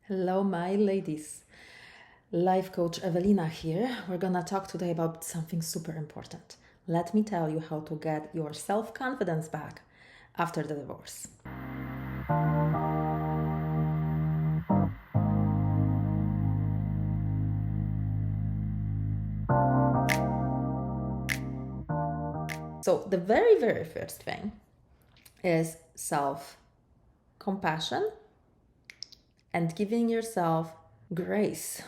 Hello, my ladies. Life coach Evelina here. We're gonna talk today about something super important. Let me tell you how to get your self confidence back after the divorce. So, the very first thing is self compassion and giving yourself grace.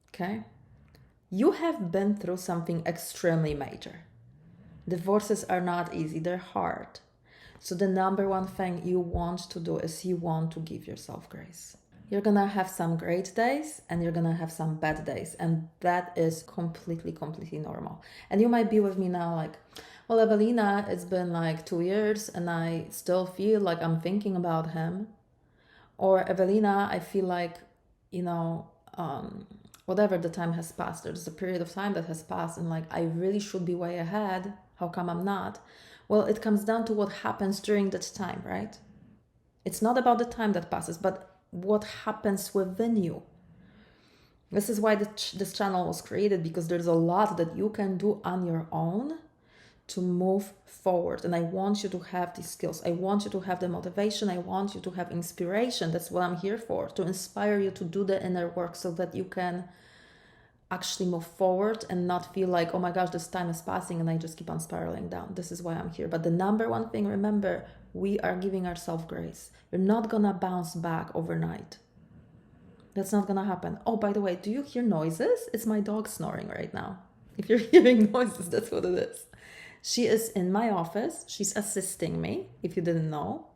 Okay? You have been through something extremely major. Divorces are not easy, they're hard. So, the number one thing you want to do is you want to give yourself grace. You're gonna have some great days and you're gonna have some bad days, and that is completely normal. And you might be with me now, like, well, Evelina, it's been like 2 years and I still feel like I'm thinking about him. Or Evelina, I feel like, you know, whatever the time has passed, there's a period of time that has passed, and like I really should be way ahead. How come I'm not? Well, it comes down to what happens during that time, right? It's not about the time that passes, but what happens within you. This is why this channel was created, because there's a lot that you can do on your own to move forward. And I want you to have these skills. I want you to have the motivation. I want you to have inspiration. That's what I'm here for, to inspire you to do the inner work so that you can actually move forward and not feel like, oh my gosh, this time is passing and I just keep on spiraling down. This is why I'm here. But the number one thing, remember, we are giving ourselves grace. You're not gonna bounce back overnight. That's not gonna happen. Oh, by the way, do you hear noises? It's my dog snoring right now. If you're hearing noises, that's what it is. She is in my office. She's assisting me, if you didn't know.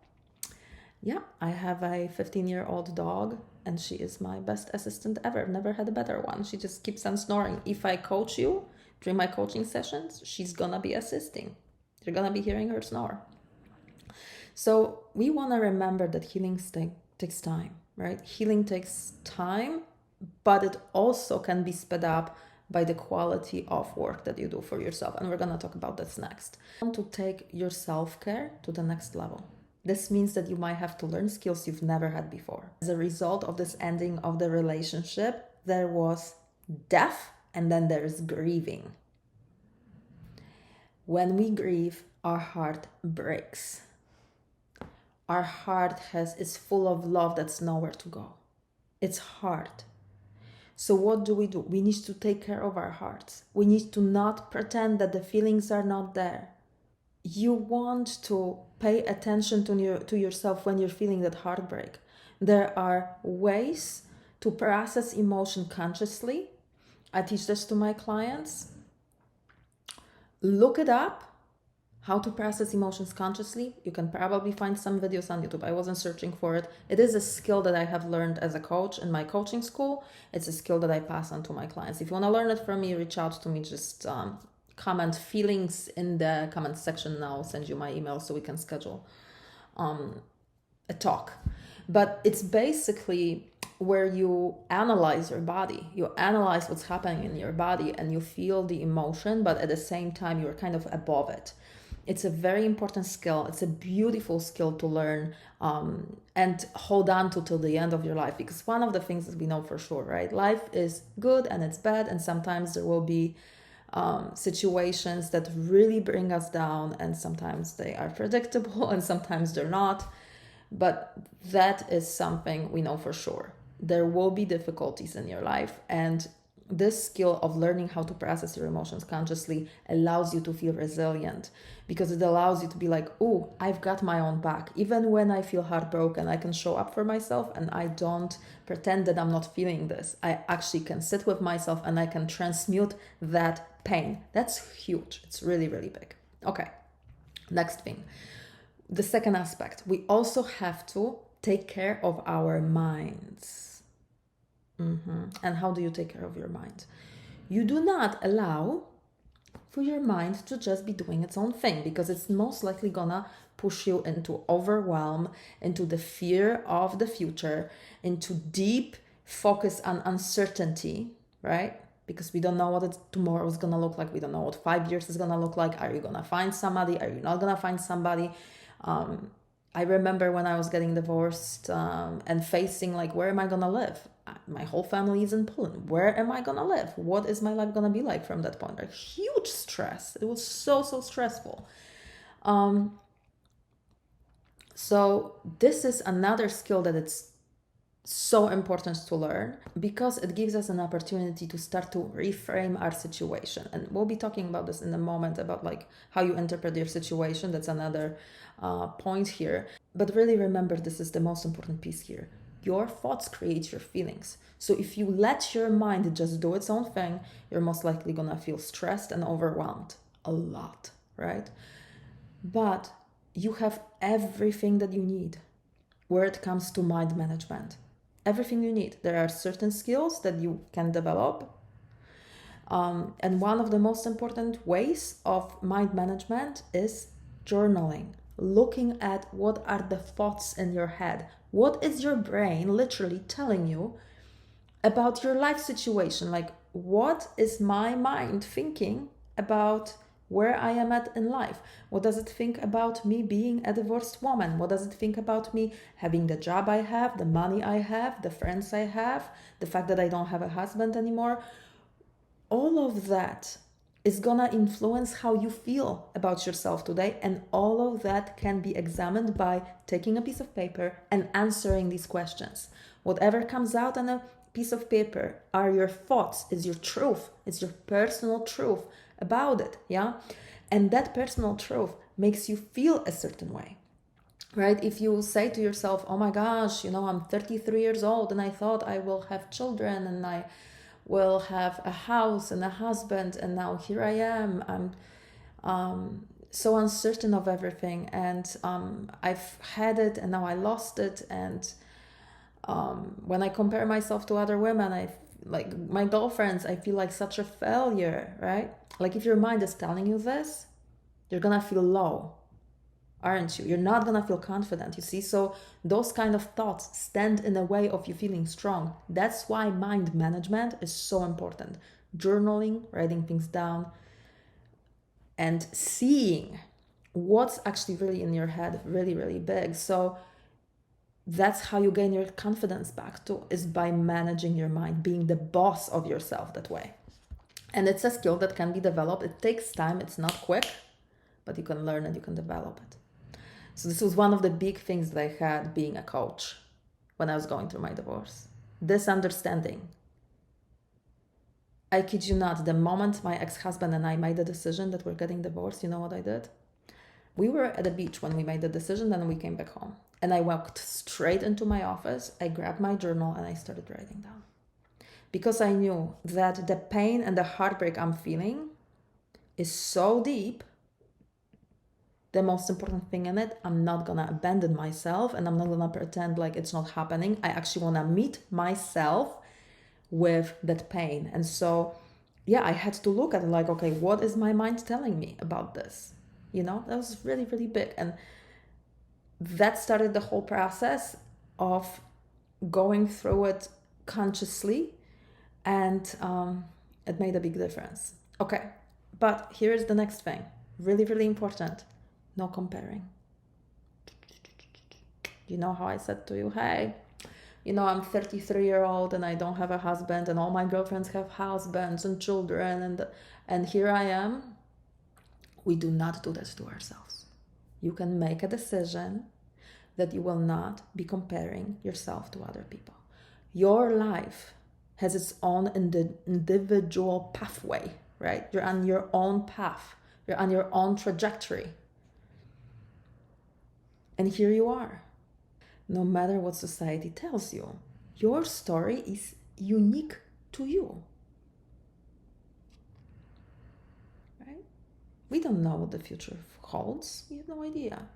Yeah, I have a 15-year-old dog and she is my best assistant ever. Never had a better one. She just keeps on snoring. If I coach you during my coaching sessions, she's gonna be assisting. You're gonna be hearing her snore. So we wanna remember that healing takes time, right? Healing takes time, but it also can be sped up by the quality of work that you do for yourself. And we're gonna talk about this next. You want to take your self-care to the next level. This means that you might have to learn skills you've never had before. As a result of this ending of the relationship, there was death and then there's grieving. When we grieve, our heart breaks. Our heart is full of love that's nowhere to go. It's hard. So what do? We need to take care of our hearts. We need to not pretend that the feelings are not there. You want to pay attention to yourself when you're feeling that heartbreak. There are ways to process emotion consciously. I teach this to my clients. Look it up, how to process emotions consciously. You can probably find some videos on YouTube. I wasn't searching for it. It is a skill that I have learned as a coach in my coaching school. It's a skill that I pass on to my clients. If you want to learn it from me, reach out to me. Just comment feelings in the comment section, and I'll send you my email so we can schedule a talk. But it's basically where you analyze your body. You analyze what's happening in your body and you feel the emotion, but at the same time, you're kind of above it. It's a very important skill. It's a beautiful skill to learn and hold on to till the end of your life. Because one of the things that we know for sure, right? Life is good and it's bad, and sometimes there will be situations that really bring us down, and sometimes they are predictable and sometimes they're not. But that is something we know for sure. There will be difficulties in your life, and this skill of learning how to process your emotions consciously allows you to feel resilient, because it allows you to be like, oh, I've got my own back. Even when I feel heartbroken, I can show up for myself and I don't pretend that I'm not feeling this. I actually can sit with myself and I can transmute that pain. That's huge. It's really big. Okay, next thing. The second aspect, we also have to take care of our minds. And how do you take care of your mind? You do not allow for your mind to just be doing its own thing, because it's most likely gonna push you into overwhelm, into the fear of the future, into deep focus on uncertainty, right? Because we don't know what tomorrow is gonna look like. We don't know what 5 years is gonna look like. Are you gonna find somebody? Are you not gonna find somebody? I remember when I was getting divorced and facing like, where am I gonna live? My whole family is in Poland. Where am I gonna live? What is my life gonna be like from that point? Like huge stress. It was so stressful. So this is another skill that it's so important to learn, because it gives us an opportunity to start to reframe our situation. And we'll be talking about this in a moment, about like how you interpret your situation. That's another point here. But really remember, this is the most important piece here. Your thoughts create your feelings. So if you let your mind just do its own thing, you're most likely gonna feel stressed and overwhelmed a lot, right? But you have everything that you need where it comes to mind management. Everything you need. There are certain skills that you can develop. And one of the most important ways of mind management is journaling. Looking at what are the thoughts in your head. What is your brain literally telling you about your life situation? Like, what is my mind thinking about where I am at in life? What does it think about me being a divorced woman? What does it think about me having the job I have, the money I have, the friends I have, the fact that I don't have a husband anymore? All of that is gonna influence how you feel about yourself today, and all of that can be examined by taking a piece of paper and answering these questions. Whatever comes out on a piece of paper are your thoughts, is your truth, it's your personal truth about it, yeah? And that personal truth makes you feel a certain way, right? If you say to yourself, oh my gosh, I'm 33 years old and I thought I will have children and I will have a house and a husband, and now here I am, I'm so uncertain of everything, and I've had it and now I lost it, and when I compare myself to other women, like my girlfriends, I feel like such a failure, right? Like if your mind is telling you this, you're gonna feel low, aren't you? You're not gonna feel confident, you see? So those kind of thoughts stand in the way of you feeling strong. That's why mind management is so important. Journaling, writing things down, and seeing what's actually really in your head, really, really big. So that's how you gain your confidence back too, is by managing your mind, being the boss of yourself that way. And it's a skill that can be developed. It takes time, it's not quick, but you can learn and you can develop it. So this was one of the big things that I had being a coach when I was going through my divorce. This understanding. I kid you not, the moment my ex-husband and I made the decision that we're getting divorced, you know what I did? We were at the beach when we made the decision, then we came back home. And I walked straight into my office, I grabbed my journal and I started writing down. Because I knew that the pain and the heartbreak I'm feeling is so deep. The most important thing in it, I'm not gonna abandon myself and I'm not gonna pretend like it's not happening. I actually wanna meet myself with that pain. And so, yeah, I had to look at it like, okay, what is my mind telling me about this? That was really, really big. And that started the whole process of going through it consciously, and it made a big difference. Okay, but here's the next thing. Really, really important. No comparing. You know how I said to you, hey, I'm 33-year-old and I don't have a husband and all my girlfriends have husbands and children, and here I am. We do not do that to ourselves. You can make a decision that you will not be comparing yourself to other people. Your life has its own individual pathway, right? You're on your own path. You're on your own trajectory. And here you are. No matter what society tells you, your story is unique to you. Right? We don't know what the future holds. We have no idea.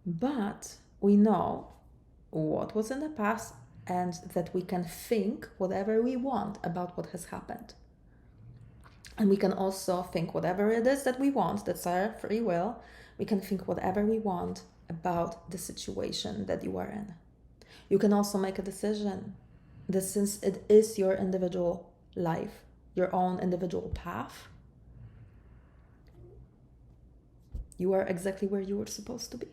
But we know what was in the past and that we can think whatever we want about what has happened. And we can also think whatever it is that we want, that's our free will. We can think whatever we want about the situation that you are in. You can also make a decision that since it is your individual life, your own individual path, you are exactly where you were supposed to be.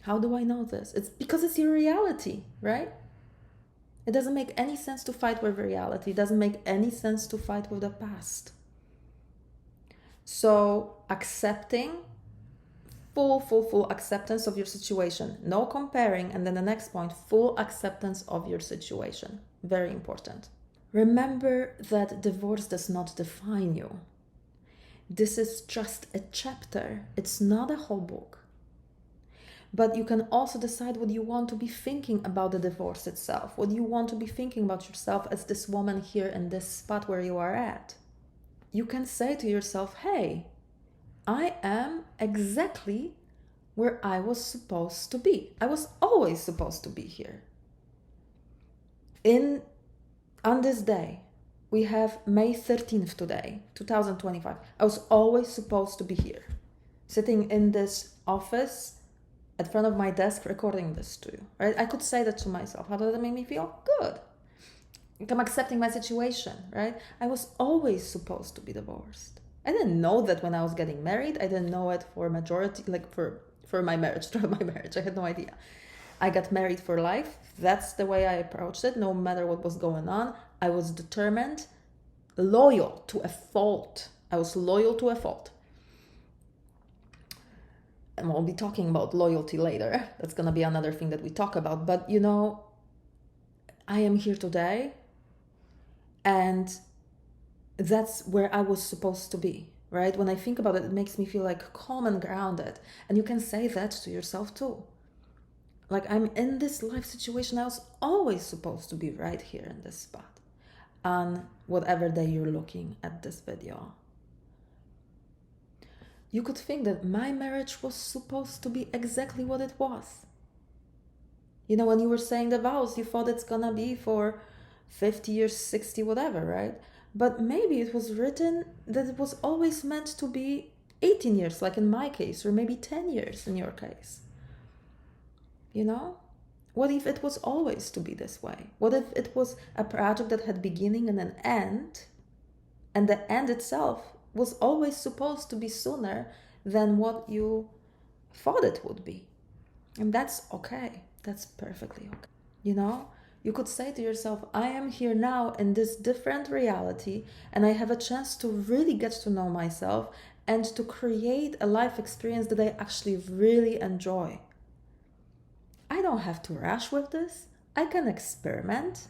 How do I know this? It's because it's your reality, right? It doesn't make any sense to fight with reality. It doesn't make any sense to fight with the past. So accepting, full acceptance of your situation. No comparing. And then the next point, full acceptance of your situation. Very important. Remember that divorce does not define you. This is just a chapter. It's not a whole book. But you can also decide what you want to be thinking about the divorce itself. What you want to be thinking about yourself as this woman here in this spot where you are at. You can say to yourself, hey, I am exactly where I was supposed to be. I was always supposed to be here. On this day, we have May 13th today, 2025. I was always supposed to be here, sitting in this office at front of my desk recording this to you, right? I could say that to myself. How does that make me feel? Good. I'm accepting my situation, right? I was always supposed to be divorced. I didn't know that when I was getting married. I didn't know it for majority, like for my marriage, throughout my marriage. I had no idea. I got married for life. That's the way I approached it. No matter what was going on, I was determined, loyal to a fault. I was loyal to a fault. And we'll be talking about loyalty later. That's going to be another thing that we talk about. But, you know, I am here today. And that's where I was supposed to be, right? When I think about it, it makes me feel like calm and grounded. And you can say that to yourself too. Like, I'm in this life situation. I was always supposed to be right here in this spot on whatever day you're looking at this video. You could think that my marriage was supposed to be exactly what it was. You know, when you were saying the vows, you thought it's gonna be for 50 years, 60, whatever, right? But maybe it was written that it was always meant to be 18 years, like in my case, or maybe 10 years in your case. You know? What if it was always to be this way? What if it was a project that had beginning and an end, and the end itself was always supposed to be sooner than what you thought it would be? And that's okay. That's perfectly okay. You know? You could say to yourself, I am here now in this different reality, and I have a chance to really get to know myself and to create a life experience that I actually really enjoy. I don't have to rush with this. I can experiment.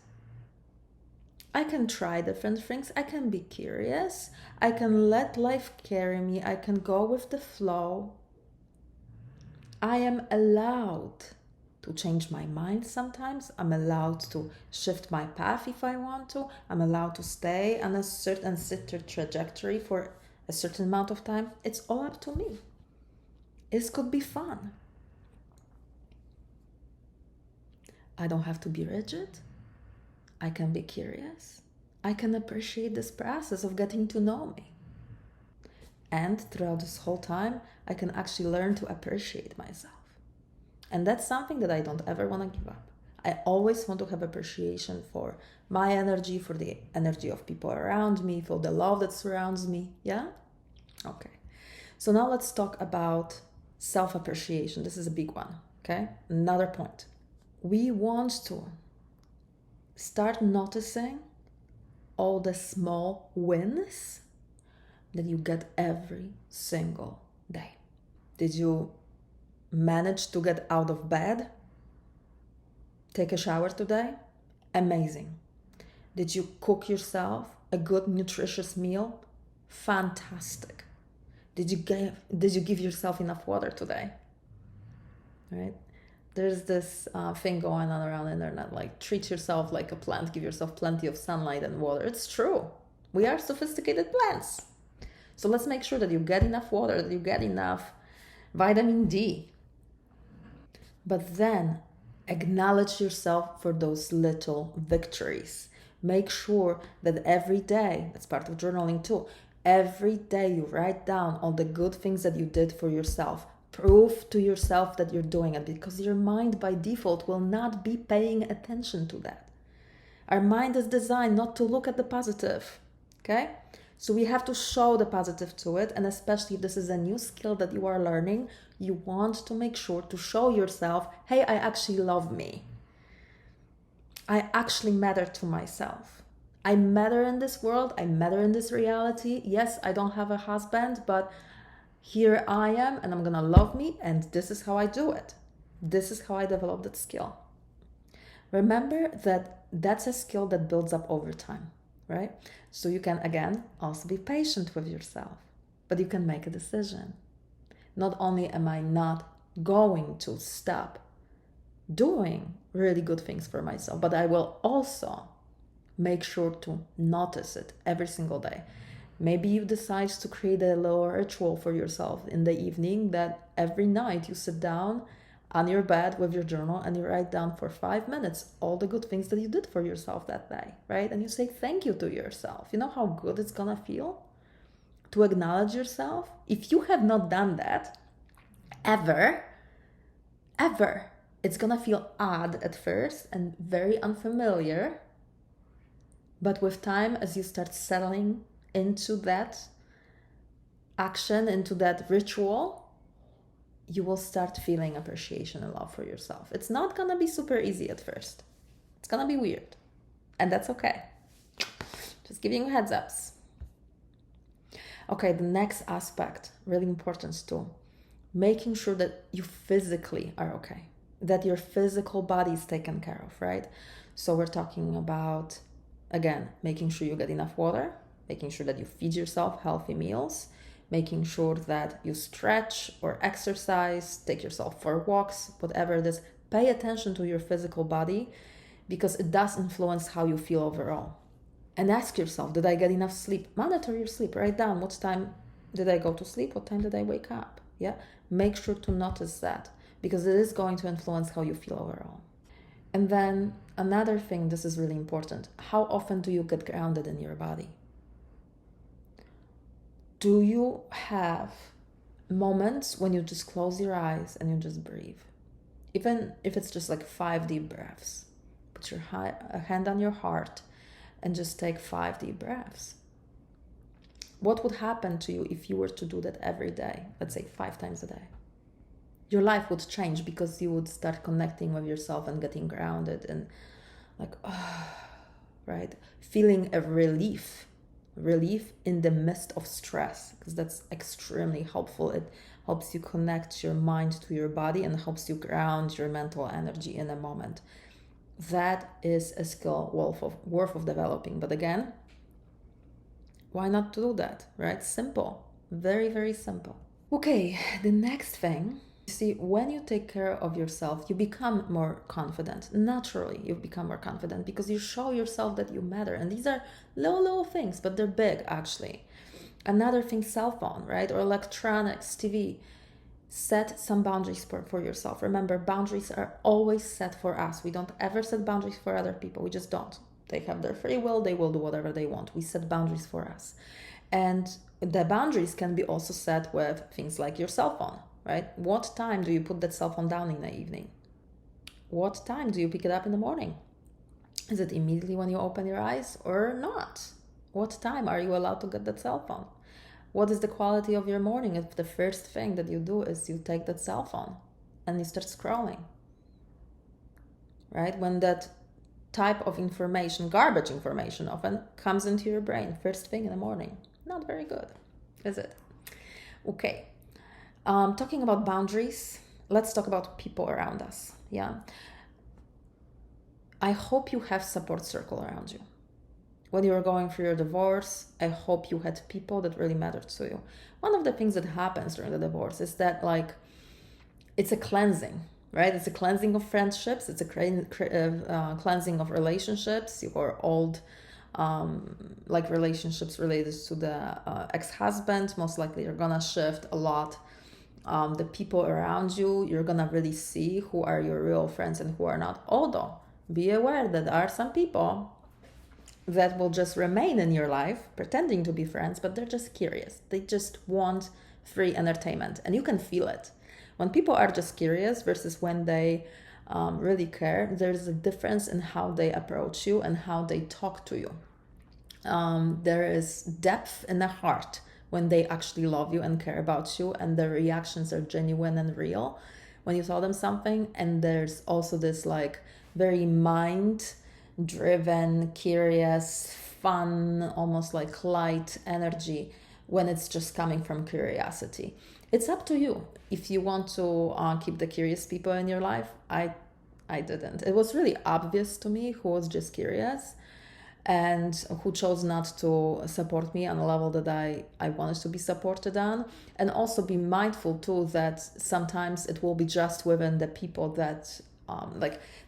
I can try different things. I can be curious. I can let life carry me. I can go with the flow. I am allowed to change my mind sometimes. I'm allowed to shift my path if I want to. I'm allowed to stay on a certain trajectory for a certain amount of time. It's all up to me. This could be fun. I don't have to be rigid. I can be curious. I can appreciate this process of getting to know me. And throughout this whole time, I can actually learn to appreciate myself. And that's something that I don't ever want to give up. I always want to have appreciation for my energy, for the energy of people around me, for the love that surrounds me. Yeah? Okay. So now let's talk about self-appreciation. This is a big one. Okay? Another point. We want to start noticing all the small wins that you get every single day. Did you manage to get out of bed? Take a shower today? Amazing. Did you cook yourself a good nutritious meal? Fantastic. Did you give yourself enough water today? Right? There's this thing going on around the internet, like treat yourself like a plant, give yourself plenty of sunlight and water. It's true. We are sophisticated plants. So let's make sure that you get enough water, that you get enough vitamin D. But then acknowledge yourself for those little victories. Make sure that every day, that's part of journaling too, every day you write down all the good things that you did for yourself. Prove to yourself that you're doing it, because your mind by default will not be paying attention to that. Our mind is designed not to look at the positive, okay? So we have to show the positive to it, and especially if this is a new skill that you are learning, You want to make sure to show yourself, hey, I actually love me. I actually matter to myself. I matter in this world. I matter in this reality. Yes, I don't have a husband, but here I am and I'm gonna love me, and this is how I do it. This is how I develop that skill. Remember that that's a skill that builds up over time, right? So you can, again, also be patient with yourself, but you can make a decision. Not only am I not going to stop doing really good things for myself, but I will also make sure to notice it every single day. Maybe you decide to create a little ritual for yourself in the evening that every night you sit down on your bed with your journal and you write down for 5 minutes all the good things that you did for yourself that day, right? And you say thank you to yourself. You know how good it's gonna feel to acknowledge yourself? If you have not done that ever, it's gonna feel odd at first and very unfamiliar. But with time, as you start settling into that action, into that ritual, you will start feeling appreciation and love for yourself. It's not gonna be super easy at first. It's gonna be weird. And that's okay. Just giving you heads ups. Okay, the next aspect, really important too, making sure that you physically are okay, that your physical body is taken care of, right? So we're talking about, again, making sure you get enough water, making sure that you feed yourself healthy meals, making sure that you stretch or exercise, take yourself for walks, whatever it is. Pay attention to your physical body because it does influence how you feel overall. And ask yourself, did I get enough sleep? Monitor your sleep. Write down what time did I go to sleep? What time did I wake up? Yeah. Make sure to notice that because it is going to influence how you feel overall. And then another thing, this is really important. How often do you get grounded in your body? Do you have moments when you just close your eyes and you just breathe? Even if it's just like 5 deep breaths. Put your hand on your heart and just take 5 deep breaths. What would happen to you if you were to do that every day? Let's say 5 times a day. Your life would change because you would start connecting with yourself and getting grounded and like, right? Feeling a relief in the midst of stress, because that's extremely helpful. It helps you connect your mind to your body and helps you ground your mental energy in a moment. That is a skill worth of developing. But again, why not do that, right? Simple, very, very simple. Okay, the next thing, you see, when you take care of yourself, you become more confident. Naturally, you become more confident because you show yourself that you matter. And these are little things, but they're big, actually. Another thing, cell phone, right? Or electronics, TV. Set some boundaries for yourself. Remember, boundaries are always set for us. We don't ever set boundaries for other people. We just don't. They have their free will. They will do whatever they want. We set boundaries for us. And the boundaries can be also set with things like your cell phone, right? What time do you put that cell phone down in the evening? What time do you pick it up in the morning? Is it immediately when you open your eyes or not? What time are you allowed to get that cell phone? What is the quality of your morning if the first thing that you do is you take that cell phone and you start scrolling, right? When that type of information, garbage information often comes into your brain first thing in the morning. Not very good, is it? Okay, talking about boundaries, let's talk about people around us, yeah? I hope you have support circle around you. When you were going through your divorce, I hope you had people that really mattered to you. One of the things that happens during the divorce is that, like, it's a cleansing, right? It's a cleansing of friendships. It's a cleansing of relationships, your old, like, relationships related to the ex-husband. Most likely you're gonna shift a lot. The people around you, you're gonna really see who are your real friends and who are not. Although, be aware that there are some people that will just remain in your life pretending to be friends, but they're just curious. They just want free entertainment, and you can feel it. When people are just curious versus when they really care, there's a difference in how they approach you and how they talk to you. There is depth in the heart when they actually love you and care about you, and their reactions are genuine and real when you tell them something. And there's also this like very mind driven, curious, fun, almost like light energy when it's just coming from curiosity. It's up to you if you want to keep the curious people in your life. I didn't. It was really obvious to me who was just curious and who chose not to support me on a level that I wanted to be supported on. And also be mindful too that sometimes it will be just within the people that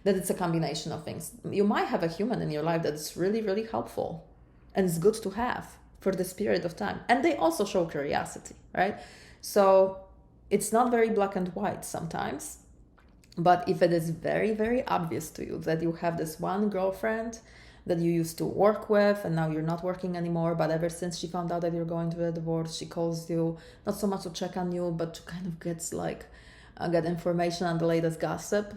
that it's a combination of things. You might have a human in your life that's really, really helpful and it's good to have for this period of time. And they also show curiosity, right? So it's not very black and white sometimes. But if it is very, very obvious to you that you have this one girlfriend that you used to work with and now you're not working anymore, but ever since she found out that you're going through a divorce, she calls you not so much to check on you, but to kind of get information on the latest gossip,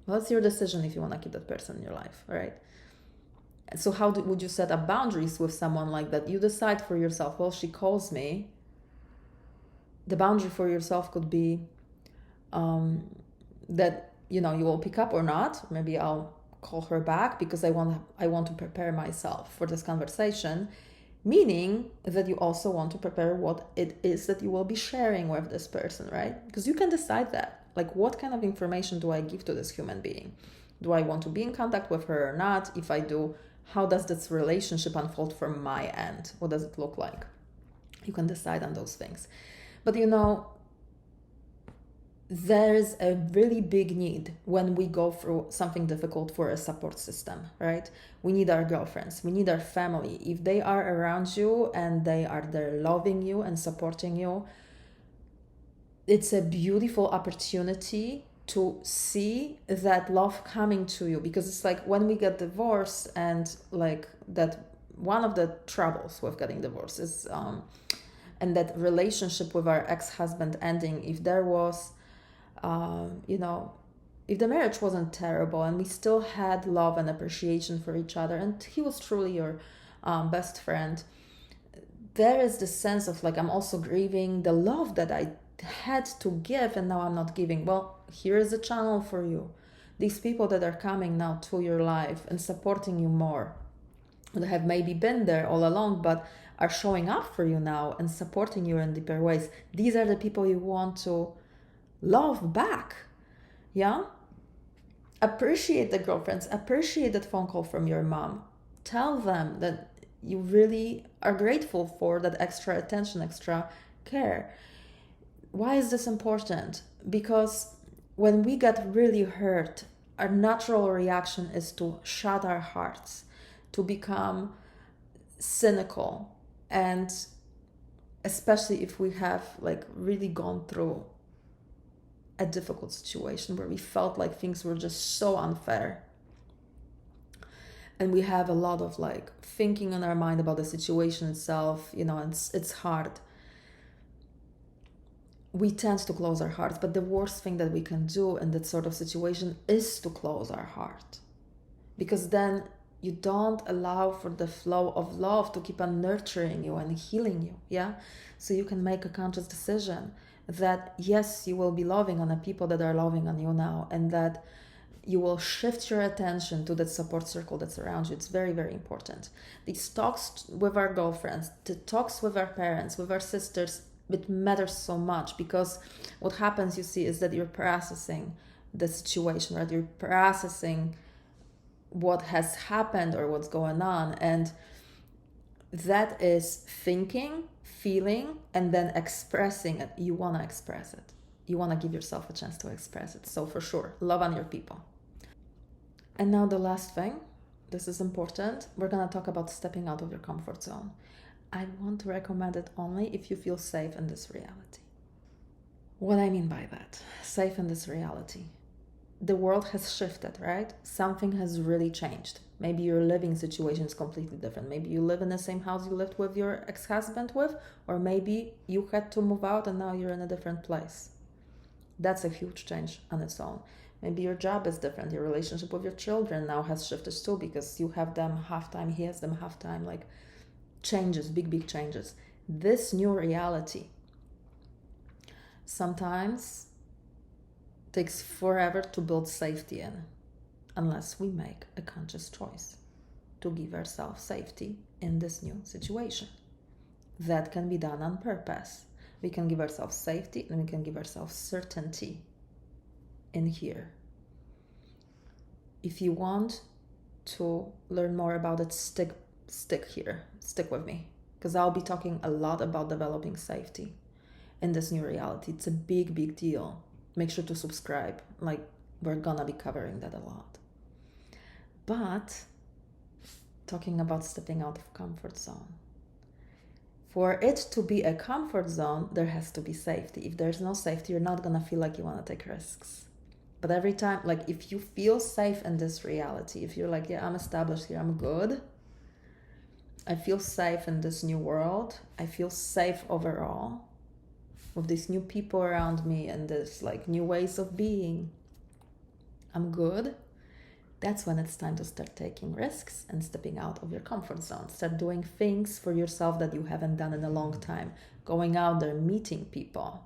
well, that's your decision if you want to keep that person in your life, right? So how would you set up boundaries with someone like that? You decide for yourself, well, she calls me. The boundary for yourself could be that, you will pick up or not. Maybe I'll call her back because I want to prepare myself for this conversation, meaning that you also want to prepare what it is that you will be sharing with this person, right? Because you can decide that. Like, what kind of information do I give to this human being? Do I want to be in contact with her or not? If I do, how does this relationship unfold from my end? What does it look like? You can decide on those things. But there's a really big need when we go through something difficult for a support system, right? We need our girlfriends, we need our family. If they are around you and they are there loving you and supporting you, it's a beautiful opportunity to see that love coming to you. Because it's like when we get divorced, and like that, one of the troubles with getting divorced is and that relationship with our ex-husband ending, if there was if the marriage wasn't terrible and we still had love and appreciation for each other and he was truly your best friend, there is this sense of like, I'm also grieving the love that I had to give and now I'm not giving. Well, here is a channel for you. These people that are coming now to your life and supporting you more, that have maybe been there all along but are showing up for you now and supporting you in deeper ways. These are the people you want to love back. Yeah, appreciate the girlfriends, appreciate that phone call from your mom. Tell them that you really are grateful for that extra attention, extra care. Why is this important? Because when we get really hurt, our natural reaction is to shut our hearts, to become cynical, and especially if we have like really gone through a difficult situation where we felt like things were just so unfair. And we have a lot of like thinking in our mind about the situation itself, and it's hard. We tend to close our hearts, but the worst thing that we can do in that sort of situation is to close our heart. Because then you don't allow for the flow of love to keep on nurturing you and healing you, yeah? So you can make a conscious decision that yes, you will be loving on the people that are loving on you now, and that you will shift your attention to that support circle that's around you. It's very, very important. These talks with our girlfriends, the talks with our parents, with our sisters, it matters so much, because what happens, you see, is that you're processing the situation, right? You're processing what has happened or what's going on, and that is thinking, feeling, and then expressing it. You want to express it. You want to give yourself a chance to express it. So for sure, love on your people. And now the last thing, this is important. We're going to talk about stepping out of your comfort zone. I want to recommend it only if you feel safe in this reality. What I mean by that, safe in this reality. The world has shifted, right? Something has really changed. Maybe your living situation is completely different. Maybe you live in the same house you lived with your ex-husband with, or maybe you had to move out and now you're in a different place. That's a huge change on its own. Maybe your job is different. Your relationship with your children now has shifted too, because you have them half-time, he has them half-time, like changes, big changes. this new reality sometimes takes forever to build safety in, unless we make a conscious choice to give ourselves safety in this new situation. That can be done on purpose. We can give ourselves safety and we can give ourselves certainty in here. If you want to learn more about it, stick here, stick with me, because I'll be talking a lot about developing safety in this new reality. It's a big deal. Make sure to subscribe, like we're gonna be covering that a lot. But talking about stepping out of comfort zone. For it to be a comfort zone, there has to be safety. If there's no safety, you're not gonna feel like you wanna take risks. But every time, like if you feel safe in this reality, if you're like, yeah, I'm established here, I'm good, I feel safe in this new world, I feel safe overall with these new people around me and this like new ways of being, I'm good, that's when it's time to start taking risks and stepping out of your comfort zone. Start doing things for yourself that you haven't done in a long time. Going out there, meeting people.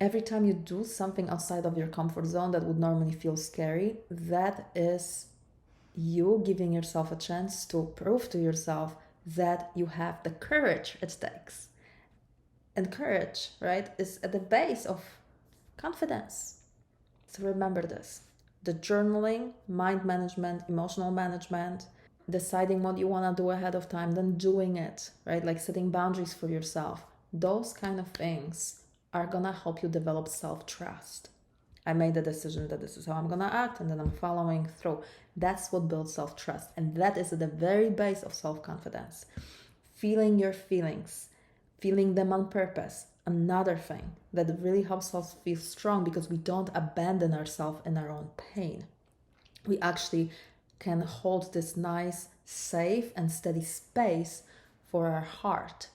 Every time you do something outside of your comfort zone that would normally feel scary, that is you giving yourself a chance to prove to yourself that you have the courage it takes. And courage, right, is at the base of confidence. So remember this. The journaling, mind management, emotional management, deciding what you want to do ahead of time, then doing it, right? Like setting boundaries for yourself. Those kind of things are going to help you develop self-trust. I made the decision that this is how I'm going to act, and then I'm following through. That's what builds self-trust. And that is at the very base of self-confidence. Feeling your feelings, feeling them on purpose. Another thing that really helps us feel strong, because we don't abandon ourselves in our own pain. We actually can hold this nice, safe, and steady space for our heart.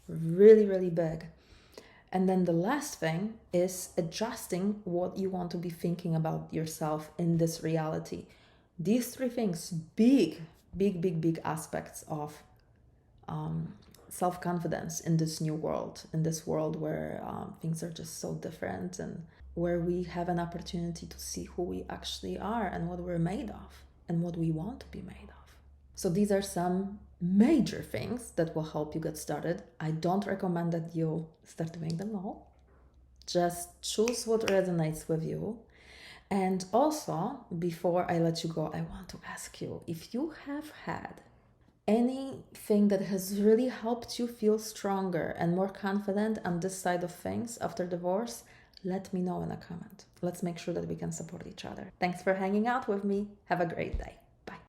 Really big. And then the last thing is adjusting what you want to be thinking about yourself in this reality. These three things, big aspects of self-confidence in this new world, in this world where things are just so different, and where we have an opportunity to see who we actually are and what we're made of and what we want to be made of. So these are some major things that will help you get started. I don't recommend that you start doing them all. Just choose what resonates with you. And also, before I let you go, I want to ask you if you have had anything that has really helped you feel stronger and more confident on this side of things after divorce. Let me know in a comment. Let's make sure that we can support each other. Thanks for hanging out with me. Have a great day.